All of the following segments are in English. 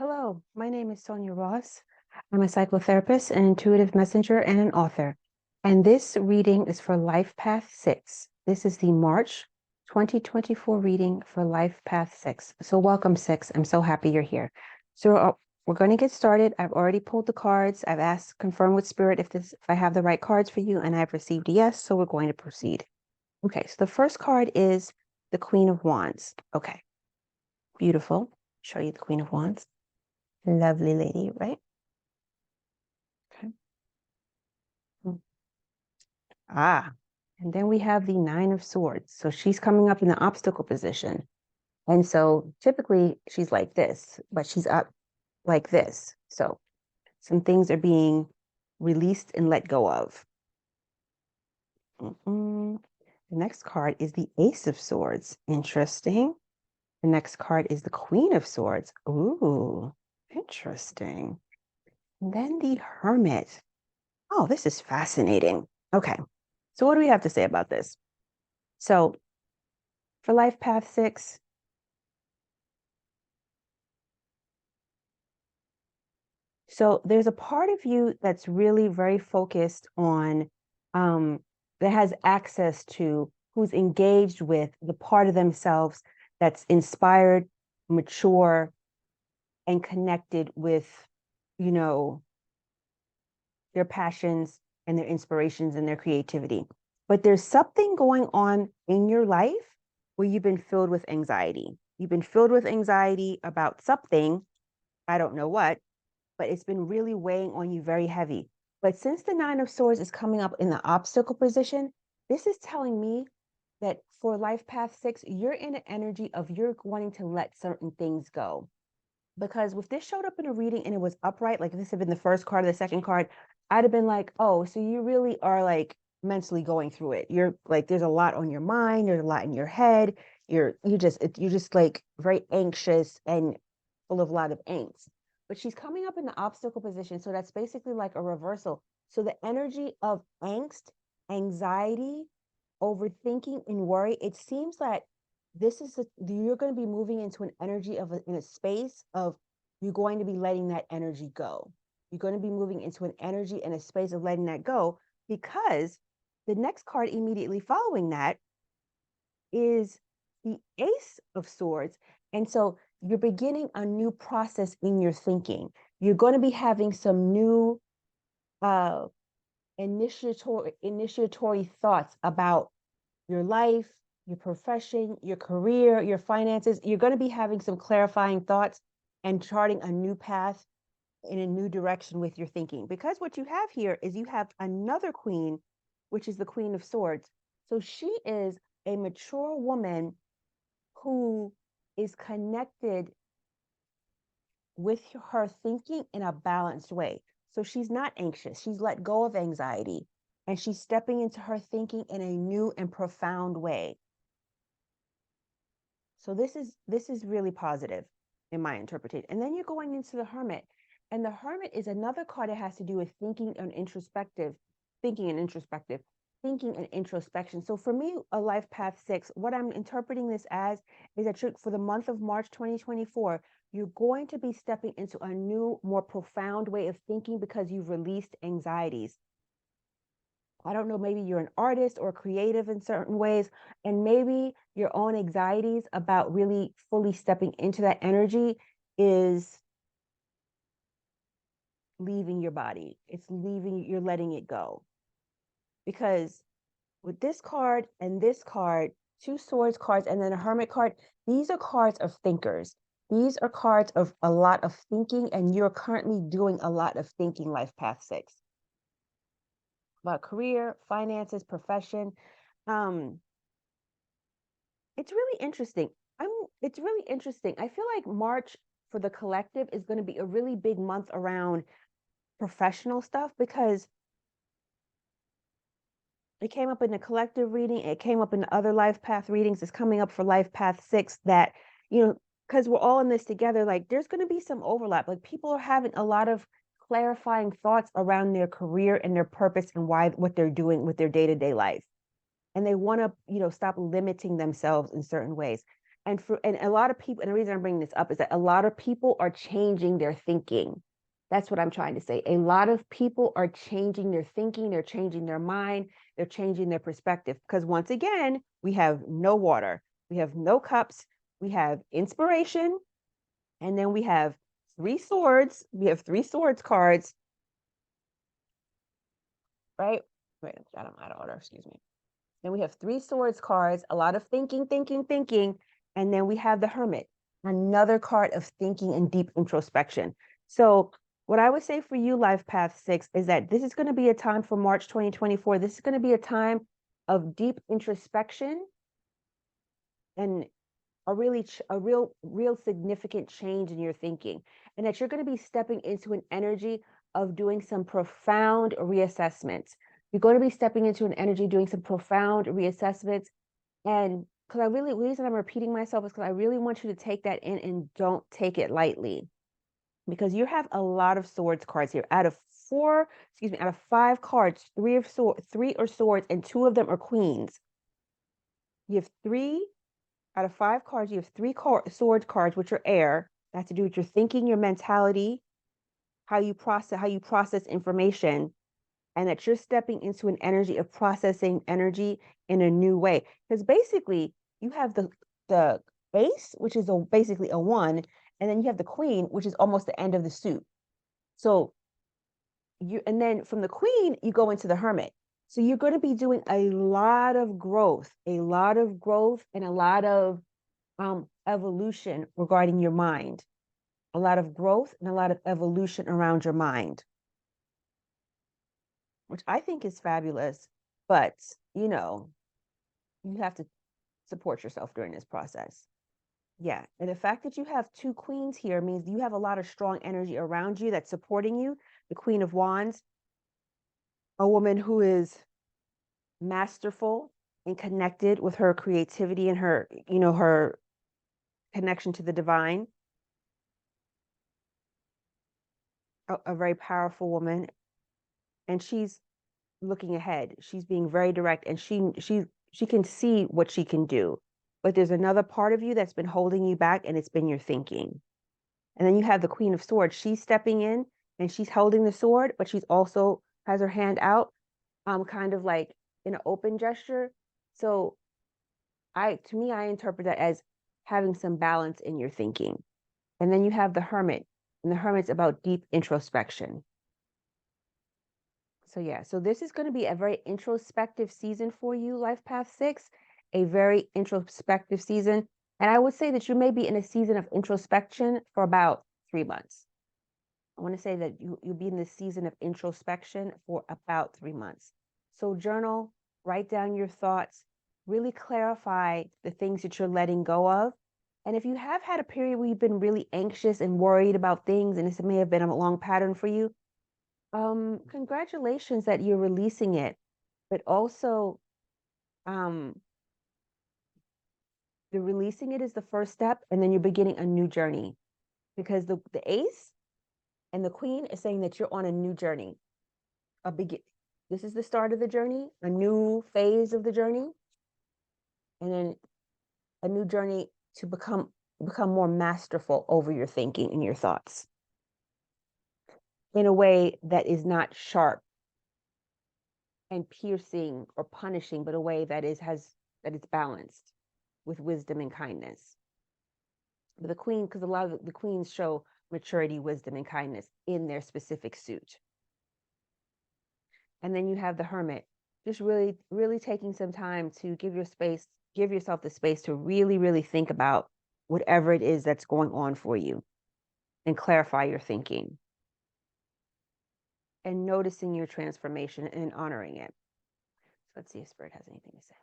Hello, my name is Sonia Ross. I'm a psychotherapist, an intuitive messenger, and an author. And this reading is for Life Path 6. This is the March 2024 reading for Life Path 6. So welcome, 6. I'm so happy you're here. So we're going to get started. I've already pulled the cards. I've asked, confirm with Spirit if I have the right cards for you, and I've received a yes, so we're going to proceed. Okay, so the first card is the Queen of Wands. Okay, beautiful. Show you the Queen of Wands. Lovely lady, right? Okay. Ah, and then we have the Nine of Swords. So she's coming up in the obstacle position. And so typically she's like this, but she's up like this. So some things are being released and let go of. The next card is the Ace of Swords. Interesting. The next card is the Queen of Swords. Ooh, interesting. And then the Hermit. Oh, this is fascinating. Okay. So what do we have to say about this? So for Life Path 6, so there's a part of you that's really very focused on, that has access to, who's engaged with the part of themselves that's inspired, mature, and connected with, you know, their passions and their inspirations and their creativity. But there's something going on in your life where you've been filled with anxiety. You've been filled with anxiety about something, I don't know what, but it's been really weighing on you very heavy. But since the Nine of Swords is coming up in the obstacle position, this is telling me that for Life Path 6, you're in an energy of you're wanting to let certain things go. Because if this showed up in a reading and it was upright, like if this had been the first card or the second card, I'd have been like, oh, so you really are like mentally going through it. You're like, there's a lot on your mind, there's a lot in your head. You're just like very anxious and full of a lot of angst. But she's coming up in the obstacle position. So that's basically like a reversal. So the energy of angst, anxiety, overthinking, and worry, it seems like you're going to be moving into an energy in a space of you're going to be letting that energy go. You're going to be moving into an energy and a space of letting that go, because the next card immediately following that is the Ace of Swords. And so you're beginning a new process in your thinking. You're going to be having some new uh, initiatory thoughts about your life, your profession, your career, your finances. You're going to be having some clarifying thoughts and charting a new path in a new direction with your thinking. Because what you have here is you have another queen, which is the Queen of Swords. So she is a mature woman who is connected with her thinking in a balanced way. So she's not anxious. She's let go of anxiety and she's stepping into her thinking in a new and profound way. So this is really positive in my interpretation. And then you're going into the Hermit. And the Hermit is another card that has to do with thinking and introspective, thinking and introspective, thinking and introspection. So for me, a Life Path 6, what I'm interpreting this as is that for the month of March 2024, you're going to be stepping into a new, more profound way of thinking because you've released anxieties. I don't know, maybe you're an artist or creative in certain ways, and maybe your own anxieties about really fully stepping into that energy is leaving your body. It's leaving, you're letting it go. Because with this card and this card, two swords cards, and then a hermit card, these are cards of thinkers. These are cards of a lot of thinking, and you're currently doing a lot of thinking, Life Path 6. About career, finances, profession. It's really interesting. It's really interesting. I feel like March for the collective is going to be a really big month around professional stuff, because it came up in the collective reading, it came up in the other Life Path readings, it's coming up for Life Path 6 that, because we're all in this together, like there's going to be some overlap. Like people are having a lot of clarifying thoughts around their career and their purpose and what they're doing with their day-to-day life. And they want to, stop limiting themselves in certain ways. And a lot of people, and the reason I'm bringing this up is that a lot of people are changing their thinking. That's what I'm trying to say. A lot of people are changing their thinking, they're changing their mind, they're changing their perspective. Because once again, we have no water, we have no cups, we have inspiration, and then we have three swords. We have three swords cards, right? Wait, out of order, excuse me. Then we have three swords cards, a lot of thinking, thinking, thinking. And then we have the hermit, another card of thinking and deep introspection. So what I would say for you, Life Path 6, is that this is going to be a time for March 2024. This is going to be a time of deep introspection and a real significant change in your thinking. And that you're going to be stepping into an energy of doing some profound reassessments. You're going to be stepping into an energy doing some profound reassessments. And because the reason I'm repeating myself is because I really want you to take that in and don't take it lightly. Because you have a lot of swords cards here. Out of five cards, three are swords, and two of them are queens. You have three out of five cards. You have three sword cards, which are air. That has to do with your thinking, your mentality, how you process information, and that you're stepping into an energy of processing energy in a new way. Because basically, you have the ace, which is basically a one, and then you have the queen, which is almost the end of the suit. So and then from the queen, you go into the hermit. So you're going to be doing a lot of growth, and a lot of evolution regarding your mind. A lot of growth and a lot of evolution around your mind, which I think is fabulous. But, you have to support yourself during this process. Yeah. And the fact that you have two queens here means you have a lot of strong energy around you that's supporting you. The Queen of Wands, a woman who is masterful and connected with her creativity and her connection to the divine. A very powerful woman. And she's looking ahead. She's being very direct, and she can see what she can do. But there's another part of you that's been holding you back, and it's been your thinking. And then you have the Queen of Swords. She's stepping in and she's holding the sword, but she's also has her hand out, kind of like in an open gesture. So to me, I interpret that as having some balance in your thinking. And then you have the Hermit, and the Hermit's about deep introspection. So yeah, so this is going to be a very introspective season for you, Life Path 6, a very introspective season. And I would say that you may be in a season of introspection for about 3 months. I want to say that you'll be in this season of introspection for about 3 months. So journal, write down your thoughts, really clarify the things that you're letting go of. And if you have had a period where you've been really anxious and worried about things, and this may have been a long pattern for you, congratulations that you're releasing it. But also, the releasing it is the first step, and then you're beginning a new journey. Because the ace and the queen is saying that you're on a new journey. This is the start of the journey, a new phase of the journey, and then a new journey to become more masterful over your thinking and your thoughts in a way that is not sharp and piercing or punishing, but a way that is balanced with wisdom and kindness. But the queen, because a lot of the queens show maturity, wisdom, and kindness in their specific suit. And then you have the hermit, just really, really taking some time to give yourself the space to really, really think about whatever it is that's going on for you and clarify your thinking and noticing your transformation and honoring it. So let's see if Spirit has anything to say.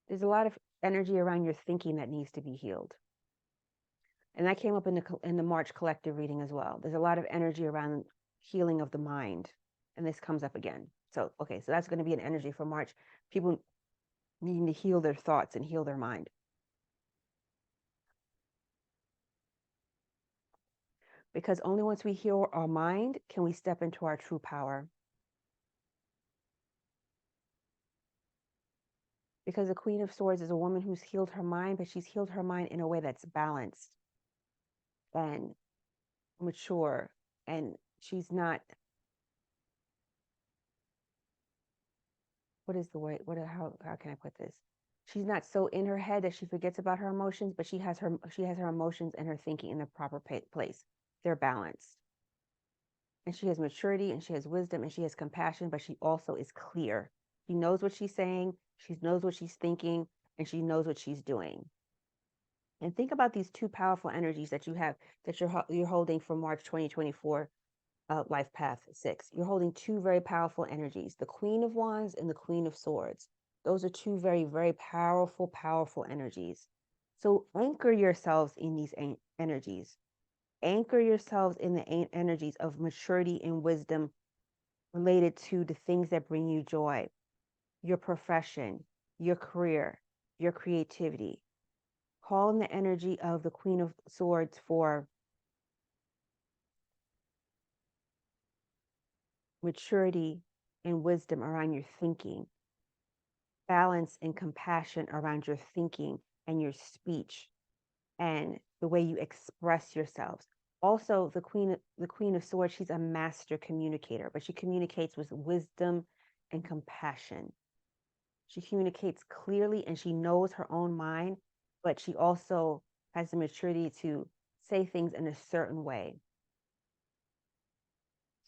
There's a lot of energy around your thinking that needs to be healed. And that came up in the March collective reading as well. There's a lot of energy around healing of the mind. And this comes up again. So, okay, so that's going to be an energy for March. People needing to heal their thoughts and heal their mind. Because only once we heal our mind can we step into our true power. because the Queen of Swords is a woman who's healed her mind, but she's healed her mind in a way that's balanced and mature. And she's not, what is the way, how can I put this? She's not so in her head that she forgets about her emotions, but she has her emotions and her thinking in the proper place. They're balanced. And she has maturity and she has wisdom and she has compassion, but she also is clear. She knows what she's saying, she knows what she's thinking, and she knows what she's doing. And think about these two powerful energies that you have, that you're holding for March 2024, Life Path 6. You're holding two very powerful energies, the Queen of Wands and the Queen of Swords. Those are two very, very powerful, powerful energies. So anchor yourselves in these energies. Anchor yourselves in the energies of maturity and wisdom related to the things that bring you joy, your profession, your career, your creativity. Call in the energy of the Queen of Swords for maturity and wisdom around your thinking, balance and compassion around your thinking and your speech and the way you express yourselves. Also, the Queen of Swords, she's a master communicator, but she communicates with wisdom and compassion. She communicates clearly and she knows her own mind, but she also has the maturity to say things in a certain way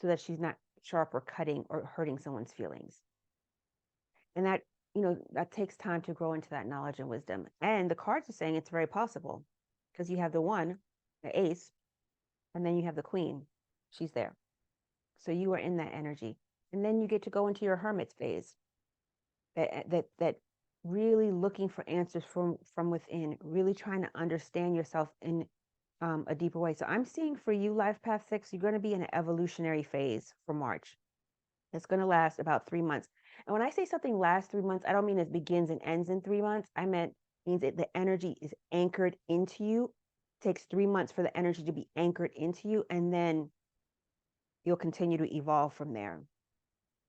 so that she's not sharp or cutting or hurting someone's feelings. And that, that takes time to grow into that knowledge and wisdom. And the cards are saying it's very possible because you have the one, the ace, and then you have the queen. She's there. So you are in that energy. And then you get to go into your hermit phase. That really looking for answers from within, really trying to understand yourself in a deeper way. So I'm seeing for you, Life Path 6, you're going to be in an evolutionary phase for March. It's going to last about 3 months. And when I say something lasts 3 months, I don't mean it begins and ends in 3 months. I means that the energy is anchored into you. It takes 3 months for the energy to be anchored into you, and then you'll continue to evolve from there.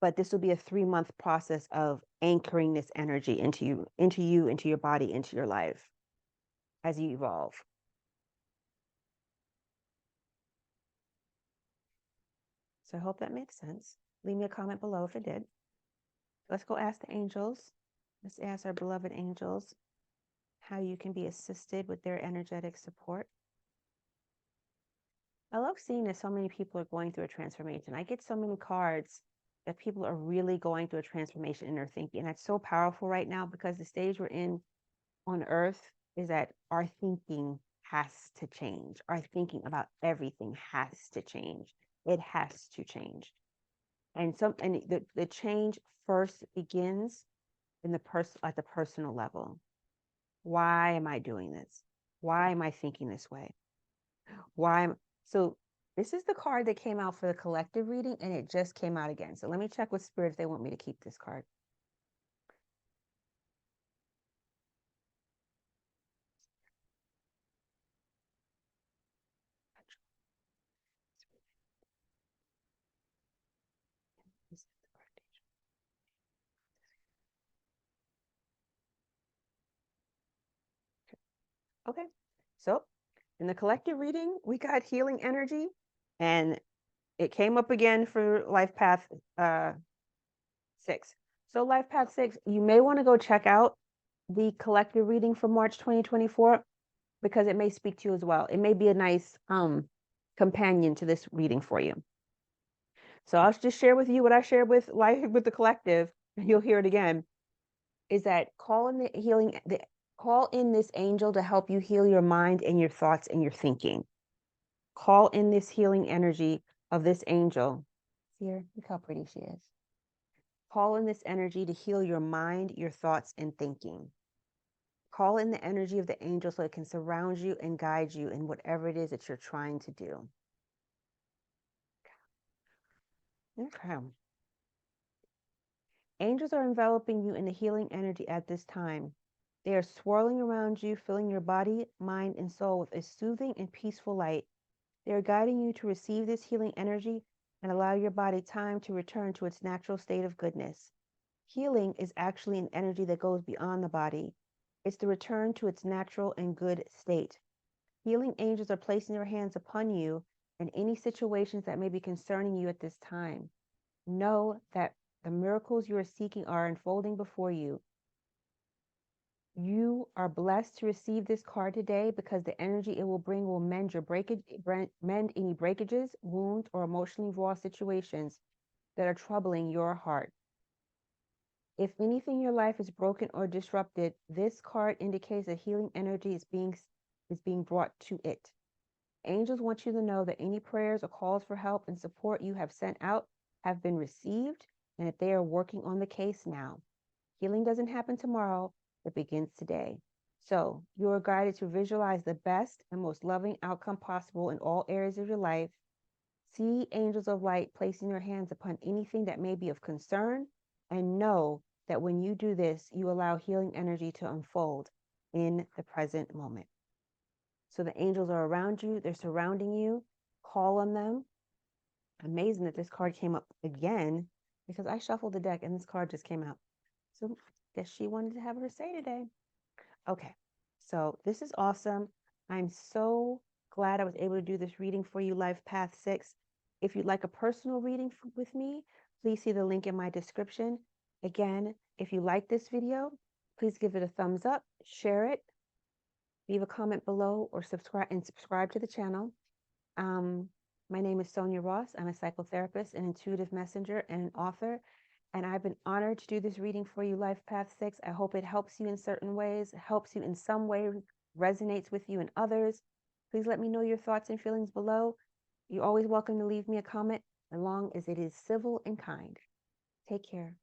But this will be a 3-month process of anchoring this energy into you, into your body, into your life as you evolve. So I hope that makes sense. Leave me a comment below if it did. Let's go ask the angels. Let's ask our beloved angels how you can be assisted with their energetic support. I love seeing that so many people are going through a transformation. I get so many cards that people are really going through a transformation in their thinking. And that's so powerful right now because the stage we're in on Earth is that our thinking has to change. Our thinking about everything has to change. It has to change. And the change first begins in at the personal level. Why am I doing this? Why am I thinking this way? So this is the card that came out for the collective reading, and it just came out again. So let me check with Spirit if they want me to keep this card. Okay, so in the collective reading, we got healing energy, and it came up again for Life Path 6. So Life Path 6, you may want to go check out the collective reading for March 2024 because it may speak to you as well. It may be a nice companion to this reading for you. So I'll just share with you what I shared with the collective, and you'll hear it again. Is that call in this angel to help you heal your mind and your thoughts and your thinking. Call in this healing energy of this angel. See her? Look how pretty she is. Call in this energy to heal your mind, your thoughts, and thinking. Call in the energy of the angel so it can surround you and guide you in whatever it is that you're trying to do. Okay. Angels are enveloping you in the healing energy at this time. They are swirling around you, filling your body, mind, and soul with a soothing and peaceful light. They are guiding you to receive this healing energy and allow your body time to return to its natural state of goodness. Healing is actually an energy that goes beyond the body. It's the return to its natural and good state. Healing angels are placing their hands upon you in any situations that may be concerning you at this time. Know that the miracles you are seeking are unfolding before you. You are blessed to receive this card today because the energy it will bring will mend mend any breakages, wounds, or emotionally raw situations that are troubling your heart. If anything in your life is broken or disrupted, this card indicates that healing energy is being brought to it. Angels want you to know that any prayers or calls for help and support you have sent out have been received and that they are working on the case now. Healing doesn't happen tomorrow, it begins today. So you are guided to visualize the best and most loving outcome possible in all areas of your life. See angels of light placing their hands upon anything that may be of concern, and know that when you do this, you allow healing energy to unfold in the present moment. So the angels are around you, they're surrounding you. Call on them. Amazing that this card came up again because I shuffled the deck and this card just came out. So guess she wanted to have her say today. Okay, so this is awesome. I'm so glad I was able to do this reading for you, Life Path 6. If you'd like a personal reading with me, please see the link in my description. Again, if you like this video, please give it a thumbs up, share it, leave a comment below, or subscribe to the channel. My name is Sonia Ross. I'm a psychotherapist, an intuitive messenger, and an author. And I've been honored to do this reading for you, Life Path 6. I hope it helps you in certain ways, helps you in some way, resonates with you in others. Please let me know your thoughts and feelings below. You're always welcome to leave me a comment as long as it is civil and kind. Take care.